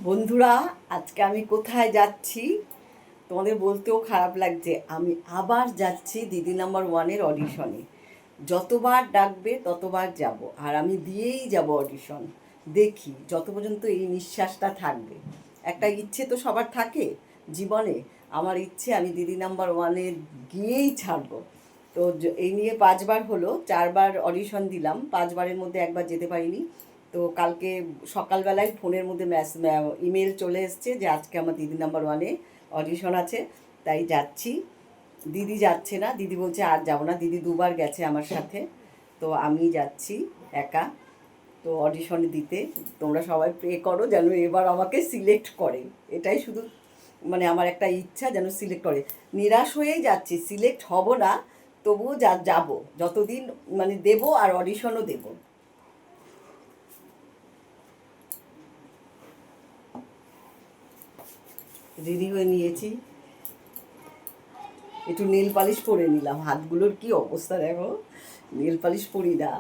বন্ধুরা, আজকে আমি কোথায় যাচ্ছি তোমাদের বলতেও খারাপ লাগছে। আমি আবার যাচ্ছি দিদি নাম্বার ওয়ানের অডিশনে। যতবার ডাকবে ততবার যাব, আর আমি দিয়েই যাব অডিশন। দেখি যত পর্যন্ত এই নিঃশ্বাসটা থাকবে। একটা ইচ্ছে তো সবার থাকে জীবনে। আমার ইচ্ছে আমি দিদি নাম্বার ওয়ানে গিয়েই ছাড়বো। তো এই নিয়ে 5বার হলো, 4বার অডিশন দিলাম, 5বারের মধ্যে একবার যেতে পারিনি। তো কালকে সকালবেলায় ফোনের মধ্যে ইমেল চলে এসছে যে আজকে আমার দিদি নাম্বার ওয়ানে অডিশন আছে, তাই যাচ্ছি। দিদি যাচ্ছে না, দিদি বলছে আর যাবো না, দিদি 2বার গেছে আমার সাথে। তো আমি যাচ্ছি একা, তো অডিশন দিতে। তোমরা সবাই প্রে করো যেন এবার আমাকে সিলেক্ট করে। এটাই শুধু মানে আমার একটা ইচ্ছা, যেন সিলেক্ট করে। নিরাশ হয়েই যাচ্ছি, সিলেক্ট হব না, তবুও যাব যতদিন মানে দেবো, আর অডিশনও দেবো। রেডি হয়ে নিয়েছি, একটু নেল পালিশ পরে নিলাম। হাতগুলোর কি অবস্থা দেখো, নেল পালিশ পরি না।